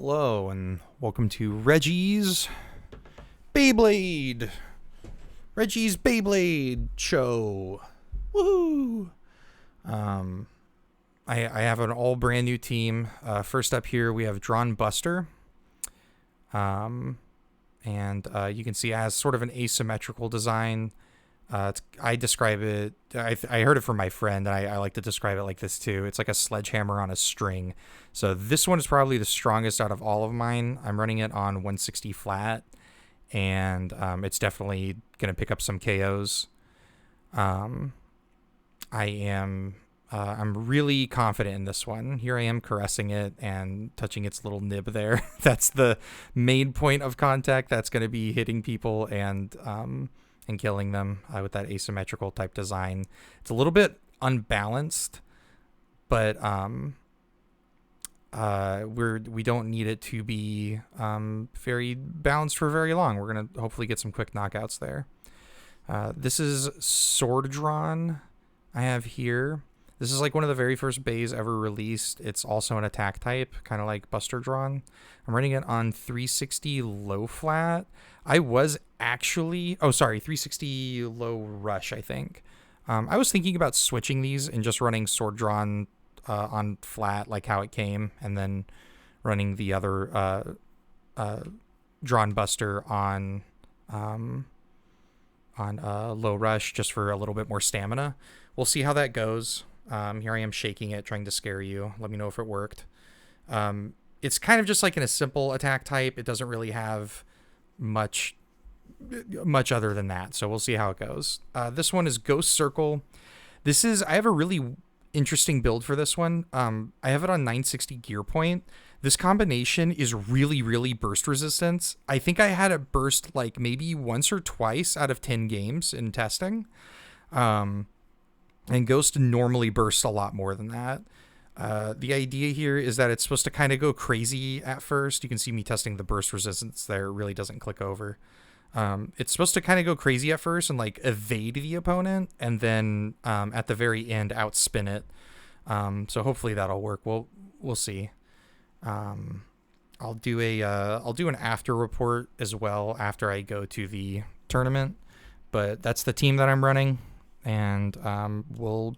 Hello and welcome to Reggie's Beyblade. Reggie's Beyblade show. Woohoo! I have an all brand new team. First up here we have Drawn Buster. And you can see it has sort of an asymmetrical design. I describe it, I heard it from my friend, and I like to describe it like this too. It's like a sledgehammer on a string. So this one is probably the strongest out of all of mine. I'm running it on 160 flat, and it's definitely going to pick up some KOs. I'm really confident in this one. Here I am caressing it and touching its little nib there. That's the main point of contact. That's going to be hitting people and killing them with that asymmetrical type design. It's a little bit unbalanced, but we don't need it to be very balanced for very long. We're gonna hopefully get some quick knockouts there. This is Sword Drawn I have here. This is like one of the very first bays ever released. It's also an attack type, kind of like Buster Drawn. I'm running it on 360 low flat. I was actually, 360 low rush, I think. I was thinking about switching these and just running Sword Drawn on flat, like how it came, and then running the other Drawn Buster on low rush just for a little bit more stamina. We'll see how that goes. Here I am shaking it, trying to scare you. Let me know if it worked. It's kind of just like in a simple attack type. It doesn't really have much other than that, so we'll see how it goes. This one is Ghost Circle. I have a really interesting build for this one. I have it on 960 gear point. This combination is really burst resistant. I think I had it burst like maybe once or twice out of 10 games in testing. And Ghost normally bursts a lot more than that. The idea here is that it's supposed to kind of go crazy at first. You can see me testing the burst resistance there. It really doesn't click over. It's supposed to kind of go crazy at first and like evade the opponent, and then at the very end outspin it. So hopefully that'll work. We'll see. I'll do an after report as well after I go to the tournament. But that's the team that I'm running, and we'll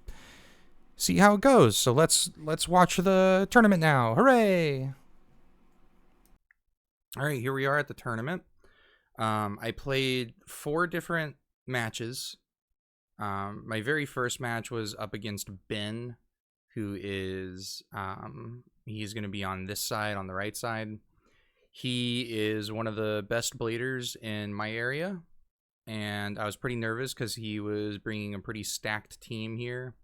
see how it goes. So let's watch the tournament now. Hooray! All right, here we are at the tournament. I played 4 different matches. My very first match was up against Ben, who is he's going to be on this side, on the right side. He is one of the best bladers in my area, and I was pretty nervous because he was bringing a pretty stacked team here.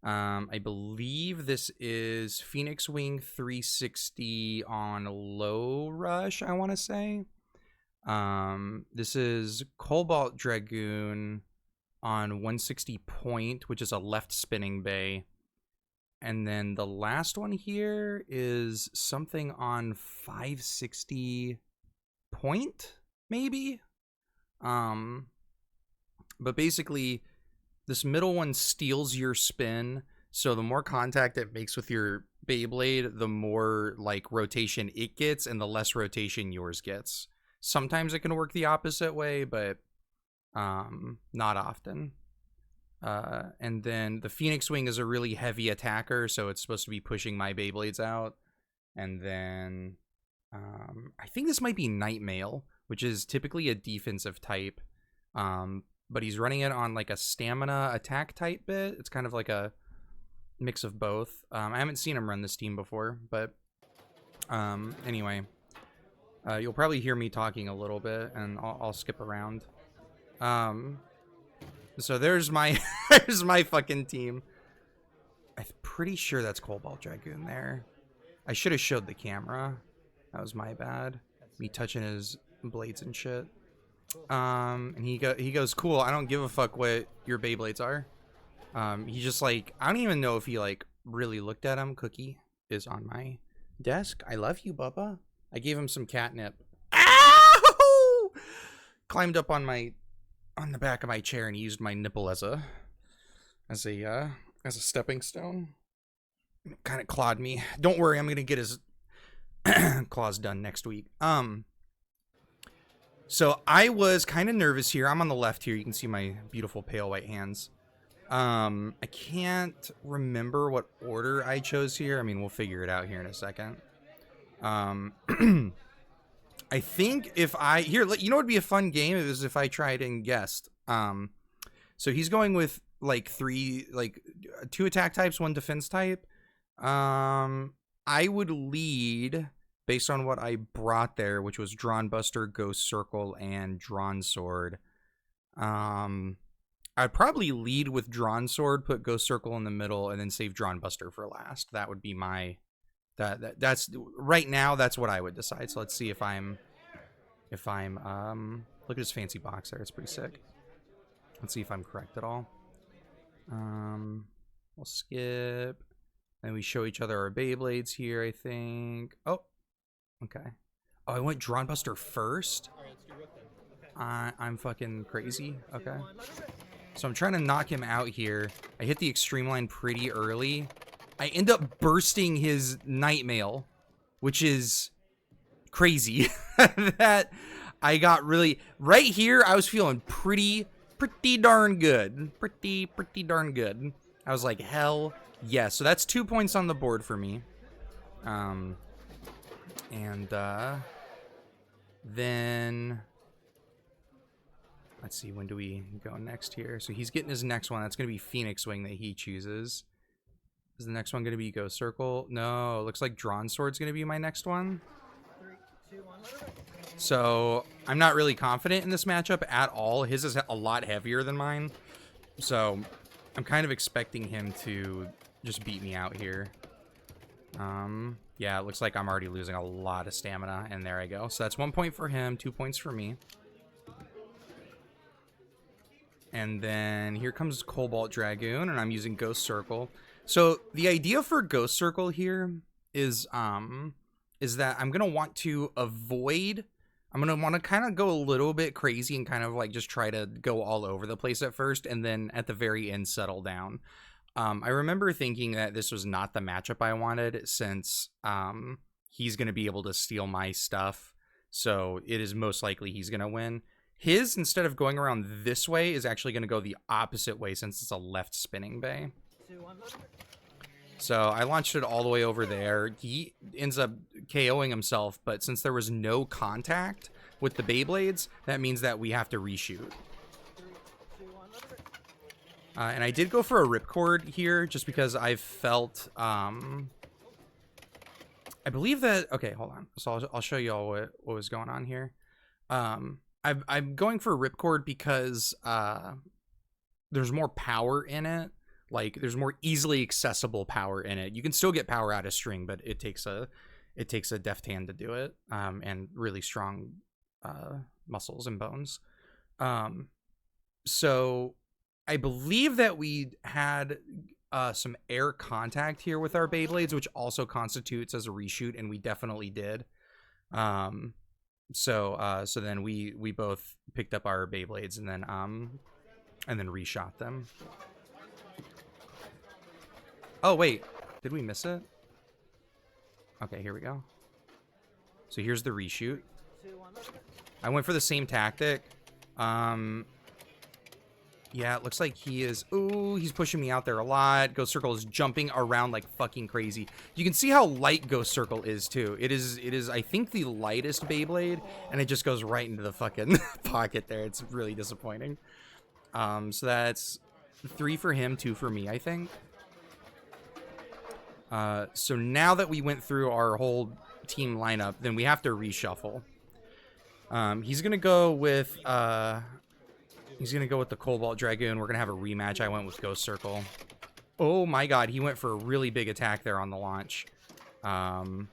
I believe this is Phoenix Wing 360 on low rush, I want to say. This is Cobalt Dragoon on 160 point, which is a left spinning bay. And then the last one here is something on 560 point, maybe? But basically, this middle one steals your spin, so the more contact it makes with your Beyblade, the more like rotation it gets, and the less rotation yours gets. Sometimes it can work the opposite way, but not often. And then the Phoenix Wing is a really heavy attacker, so it's supposed to be pushing my Beyblades out. And then I think this might be Nightmail, which is typically a defensive type. But he's running it on like a stamina attack type bit. It's kind of like a mix of both. I haven't seen him run this team before, but anyway. You'll probably hear me talking a little bit, and I'll skip around. So there's my there's my fucking team. I'm pretty sure that's Cobalt Dragoon there. I should have showed the camera. That was my bad. Me touching his blades and shit. And he goes, cool, I don't give a fuck what your Beyblades are. He just like, I don't even know if he like really looked at him. Cookie is on my desk. I love you, Bubba. I gave him some catnip. Ow! Climbed up on the back of my chair and he used my nipple as a stepping stone. Kind of clawed me. Don't worry, I'm gonna get his Claw's done next week. So I was kind of nervous here. I'm on the left here. You can see my beautiful pale white hands. I can't remember what order I chose here. I mean, we'll figure it out here in a second. I think if I... Here, you know what would be a fun game is if I tried and guessed. So he's going with, like, 2 attack types, 1 defense type. I would lead based on what I brought there, which was Drawn Buster, Ghost Circle, and Drawn Sword. I'd probably lead with Drawn Sword, put Ghost Circle in the middle, and then save Drawn Buster for last. That would be my... That's right now, that's what I would decide. So let's see if I'm look at his fancy box there. It's pretty sick. Let's see if I'm correct at all. We'll skip. And we show each other our Beyblades here, I think. Oh, okay. Oh, I went Drawn Buster first? I'm fucking crazy. Okay. So I'm trying to knock him out here. I hit the extreme line pretty early. I end up bursting his Night Mail, which is crazy. That I got really... Right here, I was feeling pretty darn good. Pretty darn good. I was like, hell yeah. So that's 2 points on the board for me. Then... Let's see, when do we go next here? So he's getting his next one. That's going to be Phoenix Wing that he chooses. Is the next one going to be Ghost Circle? No, looks like Drawn Sword's going to be my next one. 3, 2, 1. So I'm not really confident in this matchup at all. His is a lot heavier than mine. So I'm kind of expecting him to just beat me out here. Yeah, it looks like I'm already losing a lot of stamina. And there I go. So that's 1 point for him, 2 points for me. And then here comes Cobalt Dragoon, and I'm using Ghost Circle. So the idea for Ghost Circle here is that I'm gonna want to avoid. I'm gonna want to kind of go a little bit crazy and kind of like just try to go all over the place at first, and then at the very end settle down. I remember thinking that this was not the matchup I wanted, since he's gonna be able to steal my stuff. So it is most likely he's gonna win. His, instead of going around this way, is actually going to go the opposite way since it's a left spinning bay. So I launched it all the way over there. He ends up KOing himself, but since there was no contact with the Beyblades, that means that we have to reshoot. And I did go for a ripcord here just because I felt... I believe that... Okay, hold on. So I'll show you all what was going on here. I'm going for ripcord because there's more power in it. Like, there's more easily accessible power in it. You can still get power out of string, but it takes a deft hand to do it, and really strong muscles and bones. So I believe that we had some air contact here with our Beyblades, which also constitutes as a reshoot, and we definitely did. So then we both picked up our Beyblades and then reshot them. Oh wait, did we miss it? Okay, here we go. So here's the reshoot. I went for the same tactic. Yeah, it looks like he is... Ooh, he's pushing me out there a lot. Ghost Circle is jumping around like fucking crazy. You can see how light Ghost Circle is, too. It is, I think, the lightest Beyblade, and it just goes right into the fucking pocket there. It's really disappointing. So that's 3 for him, 2 for me, I think. So now that we went through our whole team lineup, then we have to reshuffle. He's gonna go with... He's going to go with the Cobalt Dragoon. We're going to have a rematch. I went with Ghost Circle. Oh my god, he went for a really big attack there on the launch. And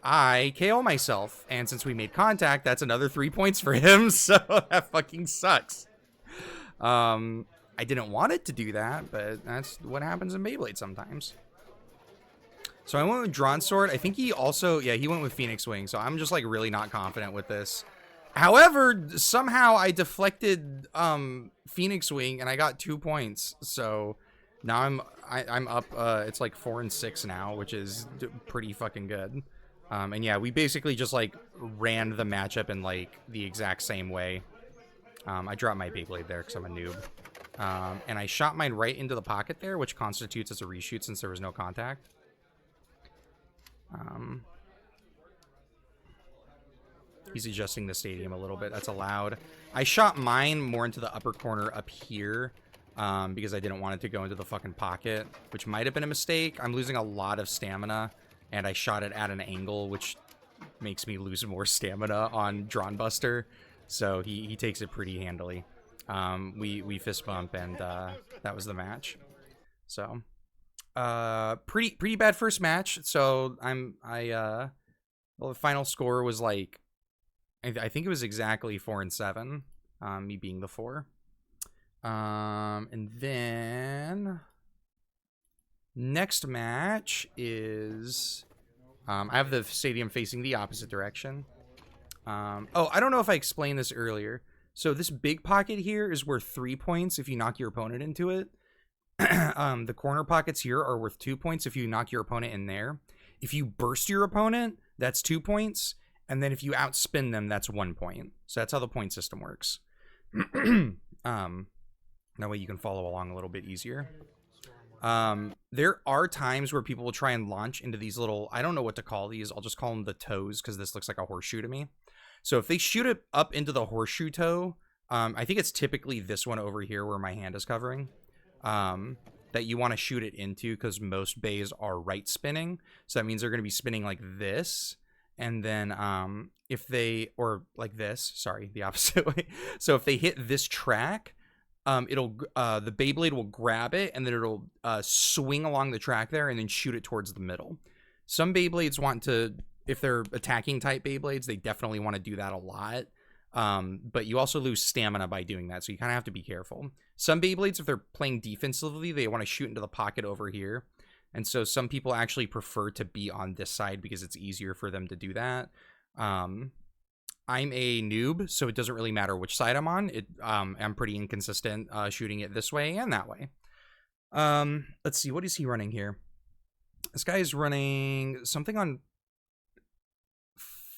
I KO myself. And since we made contact, that's another 3 points for him. So that fucking sucks. I didn't want it to do that, but that's what happens in Beyblade sometimes. So I went with Drawn Sword. I think he also... Yeah, he went with Phoenix Wing. So I'm just like really not confident with this. However, somehow I deflected Phoenix Wing and I got 2 points. So now I'm up. It's like 4 and 6 now, which is pretty fucking good. And yeah, we basically just like ran the matchup in like the exact same way. I dropped my Beyblade there because I'm a noob. And I shot mine right into the pocket there, which constitutes as a reshoot since there was no contact. He's adjusting the stadium a little bit. That's allowed. I shot mine more into the upper corner up here because I didn't want it to go into the fucking pocket, which might have been a mistake. I'm losing a lot of stamina, and I shot it at an angle, which makes me lose more stamina on Drawn Buster. So he takes it pretty handily. We fist bump, and that was the match. So pretty bad first match. So well, the final score was like, I think it was exactly 4-7, me being the 4. And then next match is I have the stadium facing the opposite direction. Oh, I don't know if I explained this earlier. So this big pocket here is worth 3 points if you knock your opponent into it. The corner pockets here are worth 2 points if you knock your opponent in there. If you burst your opponent, that's 2 points. And then if you outspin them, that's 1 point. So that's how the point system works. That way you can follow along a little bit easier. There are times where people will try and launch into these little, I don't know what to call these. I'll just call them the toes because this looks like a horseshoe to me. So if they shoot it up into the horseshoe toe, I think it's typically this one over here where my hand is covering, that you want to shoot it into because most bays are right spinning. So that means they're going to be spinning like this. And then if they, or like this, sorry, the opposite way. So if they hit this track, the Beyblade will grab it and then it'll swing along the track there and then shoot it towards the middle. Some Beyblades want to, if they're attacking type Beyblades, they definitely want to do that a lot. But you also lose stamina by doing that, so you kind of have to be careful. Some Beyblades, if they're playing defensively, they want to shoot into the pocket over here. And so some people actually prefer to be on this side because it's easier for them to do that. I'm a noob, so it doesn't really matter which side I'm on. I'm pretty inconsistent shooting it this way and that way. Let's see, what is he running here? This guy is running something on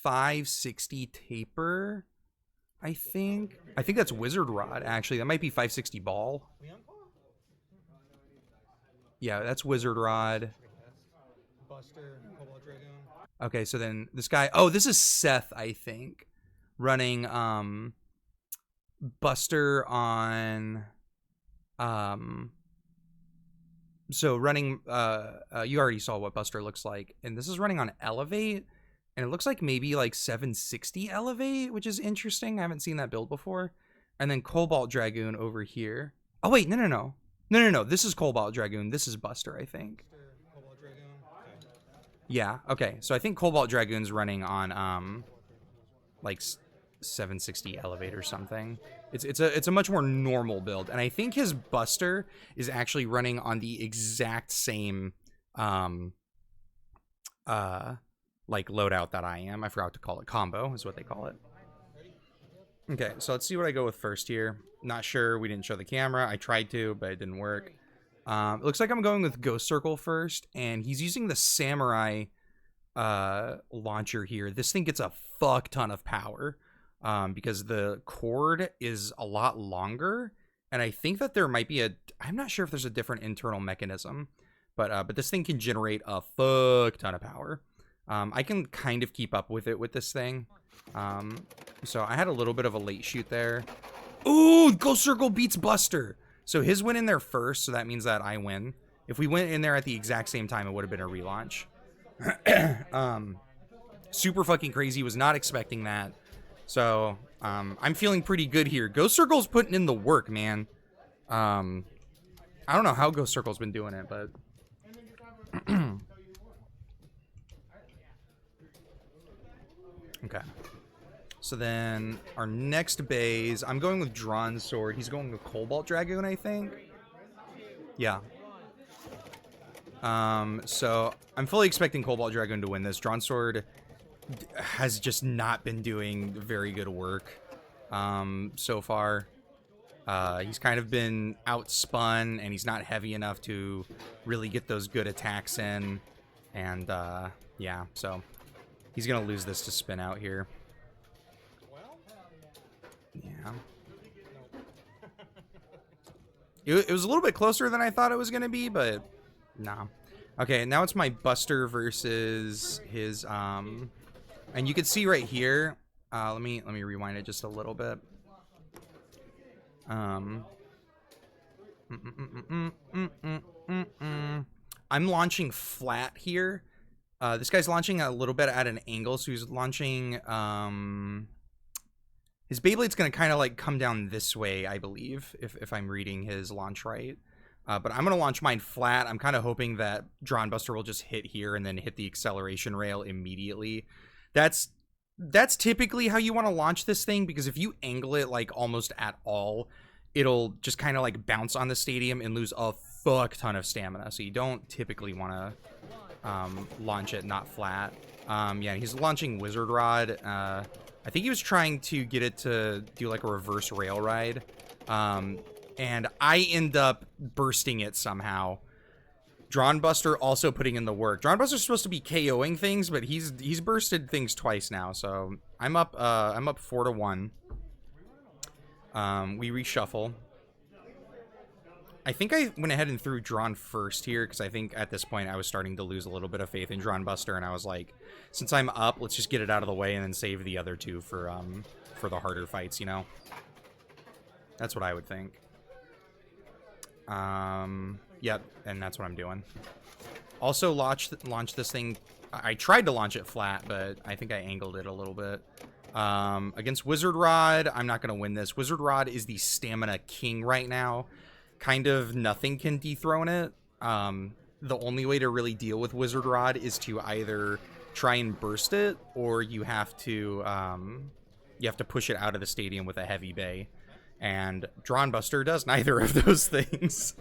560 taper, I think. I think that's Wizard Rod, actually. That might be 560 ball. Yeah, that's Wizard Rod. Buster, Cobalt Dragoon. Okay, so then this guy, oh, this is Seth, I think, running Buster on so running you already saw what Buster looks like, and this is running on Elevate, and it looks like maybe like 760 Elevate, which is interesting. I haven't seen that build before. And then Cobalt Dragoon over here. Oh wait, no. This is Cobalt Dragoon. This is Buster, I think. Cobalt Dragoon. Okay. Yeah. Okay. So I think Cobalt Dragoon's running on like 760 Elevate or something. It's a much more normal build, and I think his Buster is actually running on the exact same like loadout that I am. I forgot to call it. Combo is what they call it. Okay, so let's see what I go with first here. Not sure. We didn't show the camera. I tried to, but it didn't work. It looks like I'm going with Ghost Circle first, and he's using the Samurai launcher here. This thing gets a fuck ton of power because the cord is a lot longer, and I think that there might be I'm not sure if there's a different internal mechanism, but this thing can generate a fuck ton of power. I can kind of keep up with it with this thing. So I had a little bit of a late shoot there. Ooh, Ghost Circle beats Buster. So his went in there first, so that means that I win. If we went in there at the exact same time, it would have been a relaunch. Super fucking crazy. Was not expecting that. So I'm feeling pretty good here. Ghost Circle's putting in the work, man. I don't know how Ghost Circle's been doing it, but okay. So then our next base, I'm going with Drawn Sword. He's going with Cobalt Dragoon, I think. Yeah. So I'm fully expecting Cobalt Dragoon to win this. Drawn Sword has just not been doing very good work so far. He's kind of been outspun, and he's not heavy enough to really get those good attacks in. And yeah, so He's gonna lose this to spin out here. Well, Yeah. no. It was a little bit closer than I thought it was gonna be, but nah. Okay, now it's my Buster versus his and you can see right here. Let me rewind it just a little bit. I'm launching flat here. This guy's launching a little bit at an angle, so he's launching his Beyblade's gonna kind of like come down this way, I believe, if I'm reading his launch right. But I'm gonna launch mine flat. I'm kind of hoping that Drawn Buster will just hit here and then hit the acceleration rail immediately. That's typically how you want to launch this thing, because if you angle it like almost at all, it'll just kind of like bounce on the stadium and lose a fuck ton of stamina. So you don't typically want to launch it not flat. Yeah, he's launching Wizard Rod. I think he was trying to get it to do like a reverse rail ride. And I end up bursting it somehow. Drawn Buster also putting in the work. Drawn Buster's supposed to be KOing things, but he's bursted things twice now. So I'm up 4-1. We reshuffle. I think I went ahead and threw Drawn first here, because I think at this point I was starting to lose a little bit of faith in Drawn Buster, and I was like, since I'm up, let's just get it out of the way and then save the other two for the harder fights, you know? That's what I would think. Yep, and that's what I'm doing. Also launch this thing. I tried to launch it flat, but I think I angled it a little bit. Against Wizard Rod, I'm not going to win this. Wizard Rod is the stamina king right now. Kind of nothing can dethrone it. The only way to really deal with Wizard Rod is to either try and burst it, or you have to push it out of the stadium with a heavy bay. And Drawn Buster does neither of those things.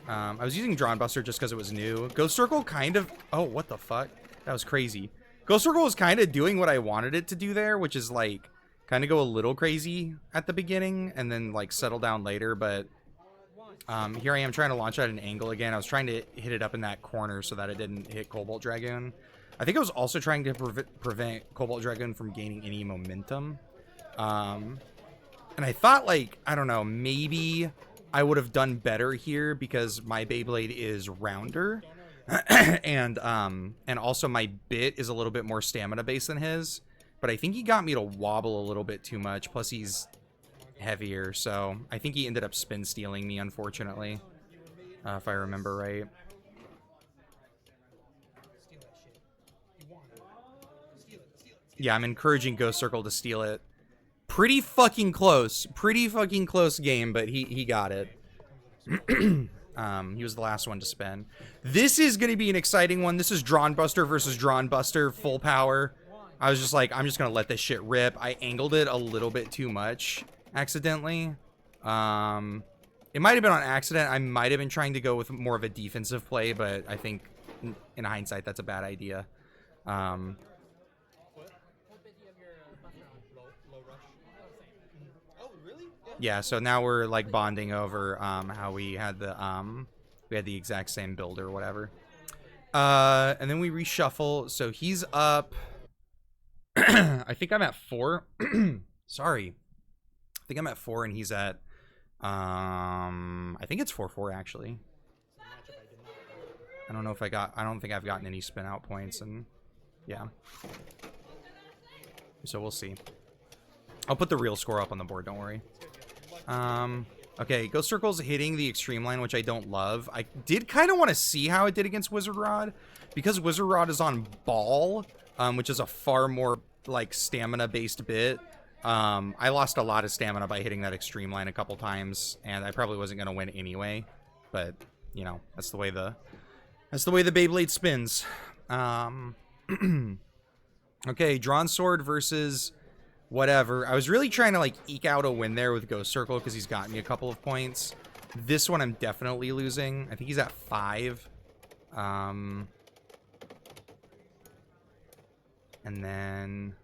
I was using Drawn Buster just because it was new. Ghost Circle kind of... Oh, what the fuck? That was crazy. Ghost Circle was kind of doing what I wanted it to do there, which is, like, kind of go a little crazy at the beginning and then, like, settle down later. But here I am trying to launch at an angle again. I was trying to hit it up in that corner so that it didn't hit Cobalt Dragoon. I think I was also trying to prevent Cobalt Dragoon from gaining any momentum. And I thought, like, I don't know, maybe I would have done better here because my Beyblade is rounder. and also my bit is a little bit more stamina based than his. But I think he got me to wobble a little bit too much. Plus he's heavier, so I think he ended up spin stealing me, unfortunately. If I remember right. Yeah, I'm encouraging Ghost Circle to steal it. Pretty fucking close game, but he got it. He was the last one to spin. This is going to be an exciting one. This is Drawn Buster versus Drawn Buster, full power. I was just like, I'm just going to let this shit rip. I angled it a little bit too much accidentally. It might have been on accident. I might have been trying to go with more of a defensive play, but I think in hindsight, that's a bad idea. Yeah, so now we're like bonding over how we had the exact same build or whatever. And then we reshuffle. So he's up. I think I'm at 4. Sorry. I think I'm at 4 and he's at I think it's 4-4 actually. I don't think I've gotten any spin out points, and yeah. So we'll see. I'll put the real score up on the board, don't worry. Okay, Ghost Circle's hitting the extreme line, which I don't love. I did kind of want to see how it did against Wizard Rod, because Wizard Rod is on ball, which is a far more like stamina based bit. I lost a lot of stamina by hitting that extreme line a couple times, and I probably wasn't going to win anyway, but you know, that's the way the Beyblade spins. Okay, Drawn Sword versus whatever. I was really trying to like eke out a win there with Ghost Circle because he's got me a couple of points. This one I'm definitely losing. I think he's at 5. And then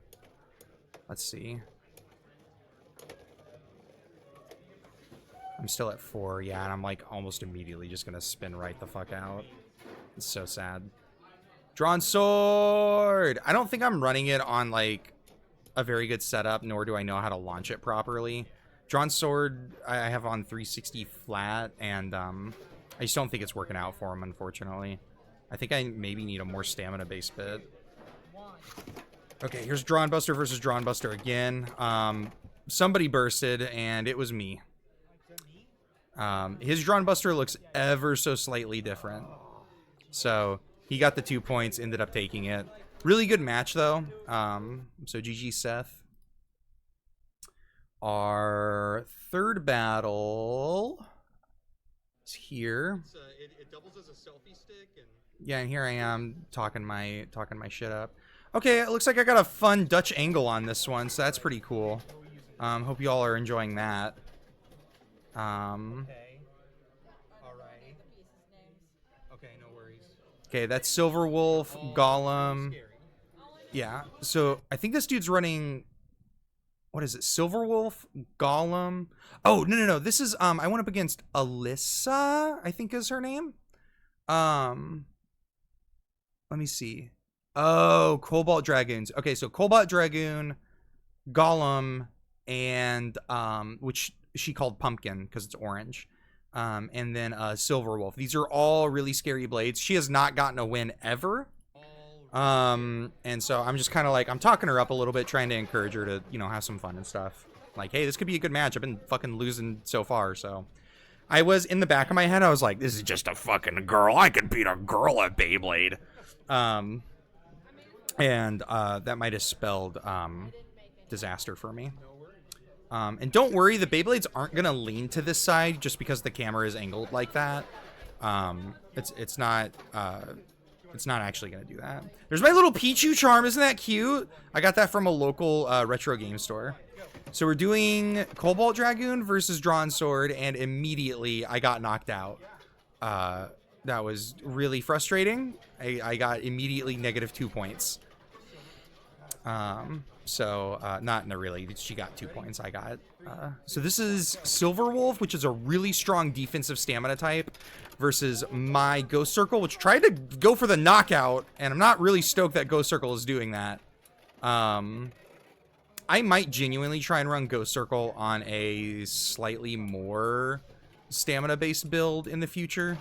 let's see. I'm still at 4, yeah, and I'm like almost immediately just gonna spin right the fuck out. It's so sad. Drawn sword. I don't think I'm running it on like a very good setup, nor do I know how to launch it properly. Drawn sword I have on 360 flat, and I just don't think it's working out for him, unfortunately. I think I maybe need a more stamina based bit. Okay, here's Drawn Buster versus Drawn Buster again. Somebody bursted, and it was me. His Drawn Buster looks ever so slightly different. So he got the 2 points, ended up taking it. Really good match, though. So GG, Seth. Our third battle is here. It doubles as a selfie stick, and Yeah, and here I am talking my shit up. Okay, it looks like I got a fun Dutch angle on this one, so that's pretty cool. Hope you all are enjoying that. okay, alrighty. Okay, no worries. Okay, that's Silver Wolf, Golem. Scary. Yeah, so I think this dude's running... What is it? Silver Wolf, Golem. Oh, no. This is, I went up against Alyssa, I think is her name. Let me see. Oh, Cobalt Dragoons. Okay, so Cobalt Dragoon, Golem, and, which she called Pumpkin because it's orange. And then Silver Wolf. These are all really scary blades. She has not gotten a win ever. And so I'm just kind of like, I'm talking her up a little bit, trying to encourage her to, you know, have some fun and stuff. Like, hey, this could be a good match. I've been fucking losing so far, so. I was, in the back of my head, I was like, this is just a fucking girl. I could beat a girl at Beyblade. And that might have spelled disaster for me. And don't worry, the Beyblades aren't going to lean to this side just because the camera is angled like that. It's not actually going to do that. There's my little Pichu charm. Isn't that cute? I got that from a local retro game store. So we're doing Cobalt Dragoon versus Drawn Sword, and immediately I got knocked out. That was really frustrating. I got immediately negative 2 points. Not in a really, she got 2 points. I got, so this is Silver Wolf, which is a really strong defensive stamina type, versus my Ghost Circle, which tried to go for the knockout, and I'm not really stoked that Ghost Circle is doing that. I might genuinely try and run Ghost Circle on a slightly more stamina-based build in the future.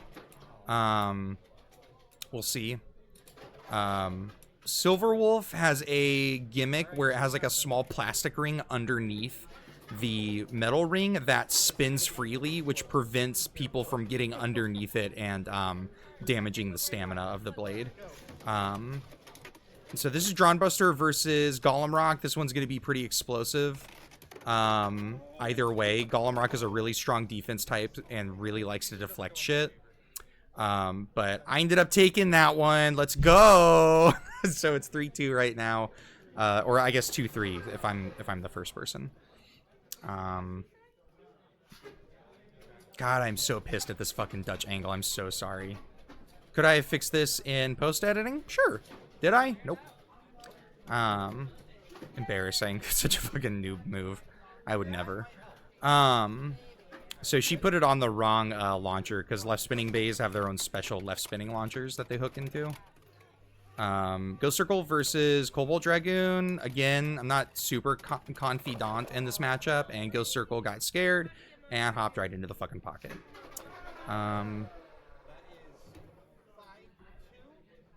We'll see. Silver Wolf has a gimmick where it has like a small plastic ring underneath the metal ring that spins freely, which prevents people from getting underneath it and damaging the stamina of the blade. So this is Drawn Buster versus Golem Rock. This one's going to be pretty explosive. Either way, Golem Rock is a really strong defense type and really likes to deflect shit. But I ended up taking that one. Let's go. So it's 3-2 right now. Or I guess 2-3 if I'm the first person. God, I'm so pissed at this fucking Dutch angle. I'm so sorry. Could I have fixed this in post-editing? Sure. Did I? Nope. Embarrassing. Such a fucking noob move. I would never. So she put it on the wrong launcher because left spinning bays have their own special left spinning launchers that they hook into. Ghost Circle versus Cobalt Dragoon. Again, I'm not super confident in this matchup, and Ghost Circle got scared and hopped right into the fucking pocket.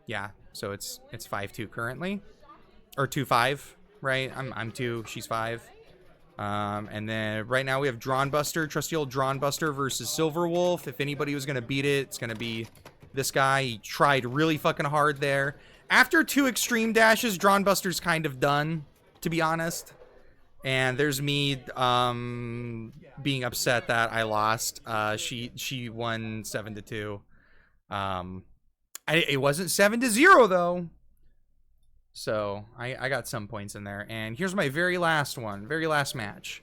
Yeah, so it's 5-2 currently, or 2-5, right? I'm 2, she's 5. And then right now we have Drawn Buster, trusty old Drawn Buster versus Silver Wolf. If anybody was gonna beat it, it's gonna be this guy. He tried really fucking hard there. After 2 extreme dashes, Drawn Buster's kind of done, to be honest. And there's me being upset that I lost. She won 7-2. It wasn't 7-0 though. So I got some points in there. And here's my very last one, very last match.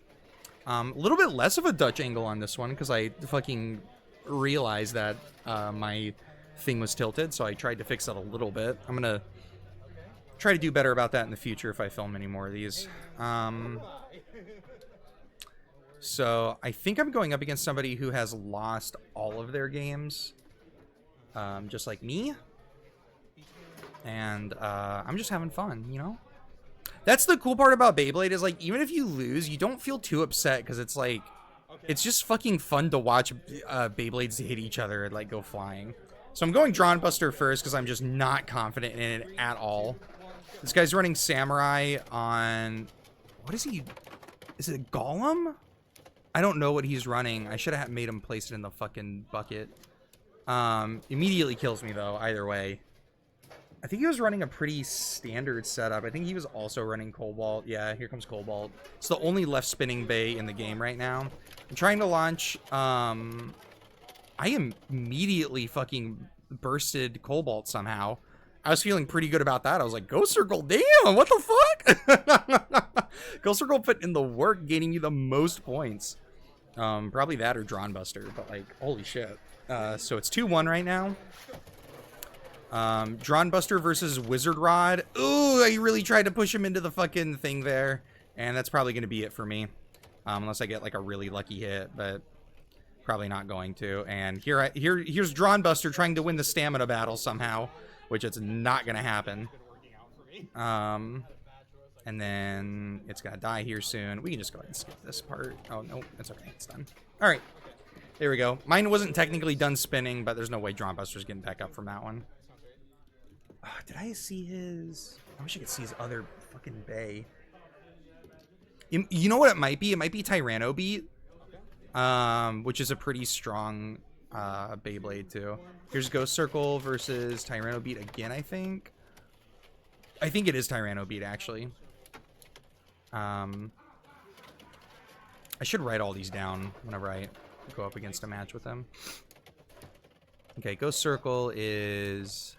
A little bit less of a Dutch angle on this one because I fucking realized that my thing was tilted, so I tried to fix that a little bit. I'm gonna try to do better about that in the future if I film any more of these. So I think I'm going up against somebody who has lost all of their games, just like me. And I'm just having fun, you know? That's the cool part about Beyblade is, like, even if you lose, you don't feel too upset because it's, like, it's just fucking fun to watch Beyblades hit each other and, like, go flying. So I'm going Drawn Buster first because I'm just not confident in it at all. This guy's running Samurai on... What is he? Is it a Golem? I don't know what he's running. I should have made him place it in the fucking bucket. Immediately kills me, though, either way. I think he was running a pretty standard setup. I think he was also running Cobalt. Yeah, here comes Cobalt. It's the only left spinning bay in the game right now. I'm trying to launch. I immediately fucking bursted Cobalt somehow. I was feeling pretty good about that. I was like, Ghost Circle, damn, what the fuck? Ghost Circle put in the work, gaining you the most points. Probably that or Drawn Buster, but like, holy shit. So it's 2-1 right now. Drawn Buster versus Wizard Rod. Ooh, I really tried to push him into the fucking thing there. And that's probably going to be it for me. Unless I get like a really lucky hit, but probably not going to. And here's Drawn Buster trying to win the stamina battle somehow, which it's not going to happen. And then it's going to die here soon. We can just go ahead and skip this part. Oh, no, it's okay. It's done. All right. There we go. Mine wasn't technically done spinning, but there's no way Drawn Buster's getting back up from that one. Did I see his... I wish I could see his other fucking bay. You know what it might be? It might be Tyranno Beat. Which is a pretty strong Beyblade, too. Here's Ghost Circle versus Tyranno Beat again, I think. I think it is Tyranno Beat, actually. I should write all these down whenever I go up against a match with them. Okay, Ghost Circle is...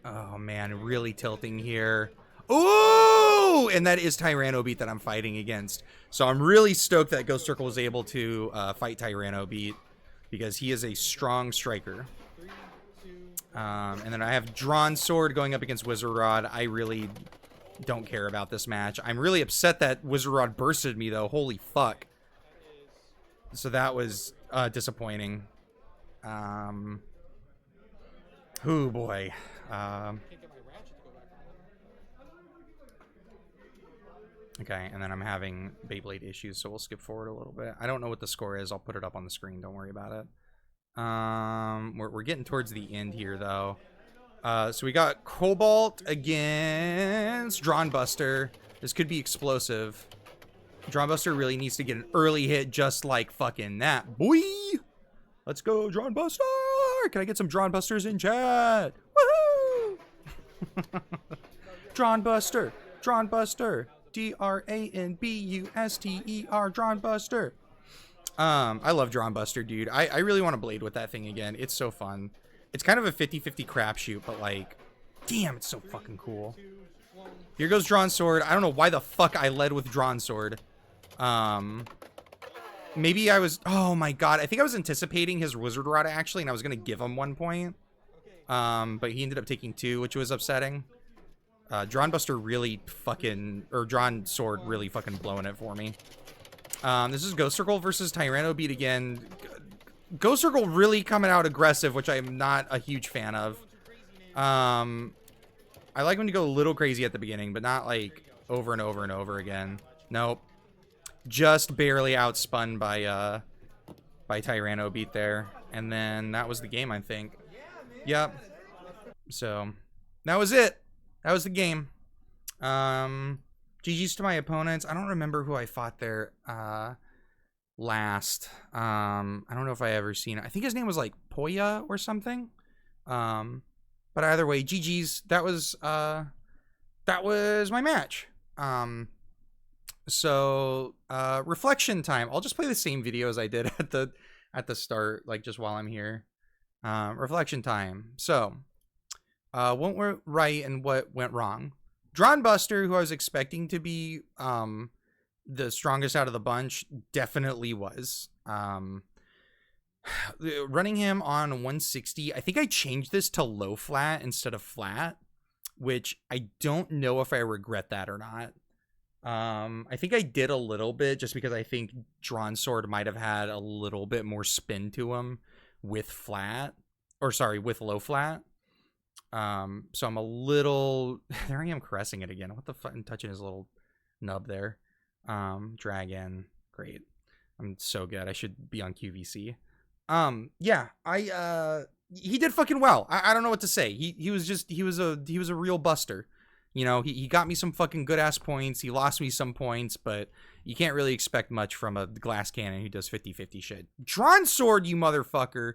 Oh, man, really tilting here. Ooh! And that is Tyranno Beat that I'm fighting against. So I'm really stoked that Ghost Circle was able to fight Tyranno Beat because he is a strong striker. And then I have Drawn Sword going up against Wizard Rod. I really don't care about this match. I'm really upset that Wizard Rod bursted me, though. Holy fuck. So that was disappointing. Oh, boy. Okay, and then I'm having Beyblade issues, so we'll skip forward a little bit. I don't know what the score is. I'll put it up on the screen. Don't worry about it. We're getting towards the end here, though. So we got Cobalt against Drawn Buster. This could be explosive. Drawn Buster really needs to get an early hit just like fucking that. Boy! Let's go, Drawn Buster! Can I get some Drawn Busters in chat? Woohoo! Drawn Buster! Drawn Buster! D-R-A-N-B-U-S-T-E-R, Drawn Buster. I love Drawn Buster, dude. I really want to blade with that thing again. It's so fun. It's kind of a 50-50 crapshoot, but like, damn, it's so fucking cool. Here goes Drawn Sword. I don't know why the fuck I led with Drawn Sword. Maybe I was, oh my god, I think I was anticipating his Wizard Rod actually, and I was gonna give him 1 point. But he ended up taking 2, which was upsetting. Drawn Buster really fucking, or Drawn Sword really fucking blowing it for me. This is Ghost Circle versus Tyranno Beat again. Ghost Circle really coming out aggressive, which I'm not a huge fan of. I like him to go a little crazy at the beginning, but not like over and over and over again. Nope. Just barely outspun by Tyranno Beat there. And then that was the game, I think. Yep. So, that was it. That was the game. GG's to my opponents. I don't remember who I fought there last. I don't know if I ever seen it. I think his name was like Poya or something. But either way, GG's. That was my match. So reflection time. I'll just play the same video as I did at the start, like just while I'm here. Reflection time. So what went right and what went wrong? Drawn Buster, who I was expecting to be the strongest out of the bunch, definitely was. Running him on 160, I think I changed this to low flat instead of flat, which I don't know if I regret that or not. I think I did a little bit just because I think Drawn Sword might have had a little bit more spin to him with flat. or sorry, with low flat. So I'm a little, there I am caressing it again. What the fuck, I'm touching his little nub there. Dragon, great. I'm so good. I should be on QVC. Yeah, he did fucking well. I don't know what to say. He was a real buster. You know, he got me some fucking good ass points. He lost me some points, but you can't really expect much from a glass cannon who does 50-50 shit. Drawn sword, you motherfucker.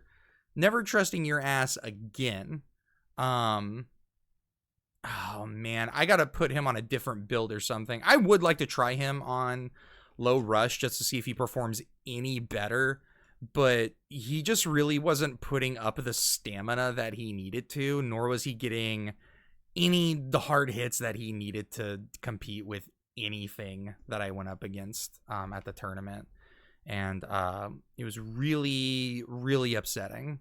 Never trusting your ass again. Oh man, I gotta put him on a different build or something. I would like to try him on low rush just to see if he performs any better, but he just really wasn't putting up the stamina that he needed to, nor was he getting the hard hits that he needed to compete with anything that I went up against at the tournament. And it was really, really upsetting.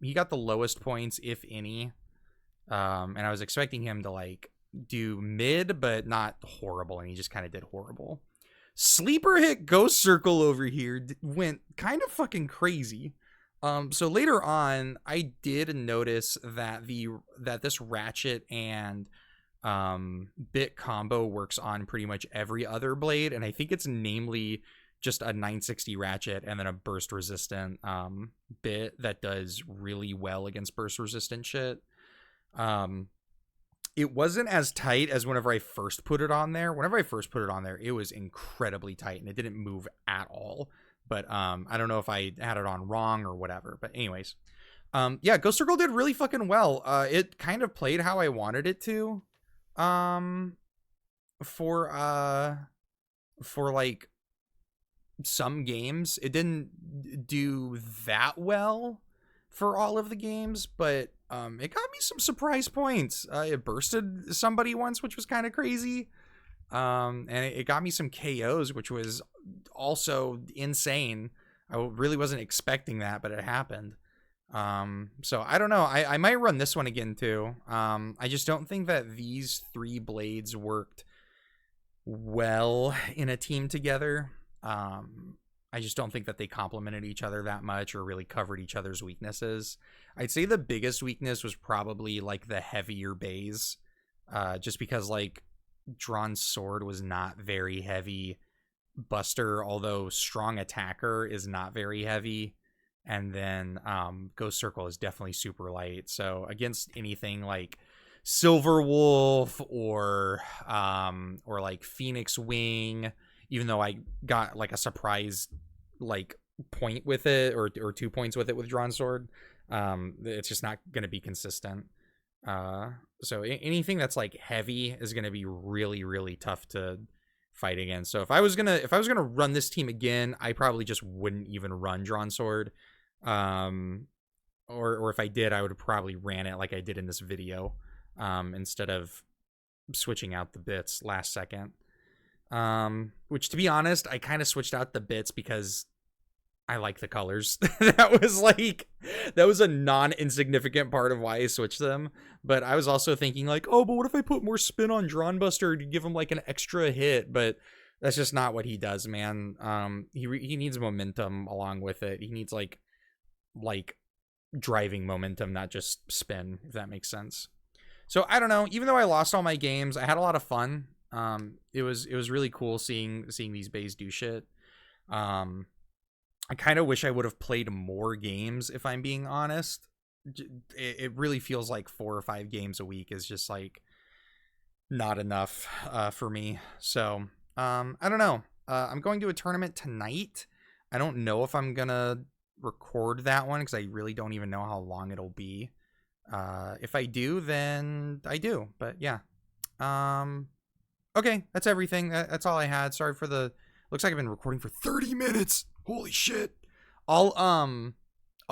He got the lowest points, if any. And I was expecting him to like do mid, but not horrible. And he just kind of did horrible. Sleeper hit Ghost Circle over here went kind of fucking crazy. So later on, I did notice that this ratchet and bit combo works on pretty much every other blade, and I think it's namely just a 960 ratchet and then a burst resistant bit that does really well against burst resistant shit. It wasn't as tight as whenever I first put it on there. Whenever I first put it on there, it was incredibly tight and it didn't move at all. But I don't know if I had it on wrong or whatever. But anyways, yeah, Ghost Circle did really fucking well. It kind of played how I wanted it to. For like some games, it didn't do that well for all of the games, but it got me some surprise points. It bursted somebody once, which was kind of crazy. And it got me some KOs, which was also insane. I really wasn't expecting that, but it happened. So I don't know. I might run this one again too. I just don't think that these three blades worked well in a team together. I just don't think that they complemented each other that much or really covered each other's weaknesses. I'd say the biggest weakness was probably like the heavier bays, just because like Drawn Sword was not very heavy. Buster, although strong attacker, is not very heavy. And then Ghost Circle is definitely super light. So against anything like Silver Wolf or like Phoenix Wing, even though I got like a surprise like point with it or 2 points with it with Drawn Sword, it's just not going to be consistent. So anything that's like heavy is going to be really, really tough to fight against. So if I was gonna run this team again, I probably just wouldn't even run Drawn Sword. Or if I did, I would have probably ran it like I did in this video, instead of switching out the bits last second. Which, to be honest, I kind of switched out the bits because I like the colors. that was a non-insignificant part of why I switched them. But I was also thinking like, oh, but what if I put more spin on Drawn Buster to give him like an extra hit? But that's just not what he does, man. He needs momentum along with it. He needs like driving momentum, not just spin, if that makes sense. So I don't know. Even though I lost all my games, I had a lot of fun. It was really cool seeing these bays do shit. I kind of wish I would have played more games, if I'm being honest. It really feels like 4 or 5 games a week is just like not enough for me. So I don't know. I'm going to a tournament tonight. I don't know if I'm gonna record that one because I really don't even know how long it'll be. If I do, then I do. But yeah. Okay, that's everything. That's all I had. Sorry for the... Looks like I've been recording for 30 minutes. Holy shit. I'll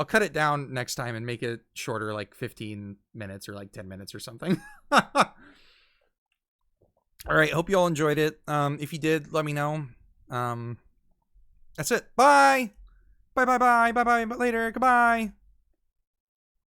cut it down next time and make it shorter, like 15 minutes or like 10 minutes or something. All right, hope you all enjoyed it. If you did, let me know. That's it. Bye. Bye. Later. Goodbye.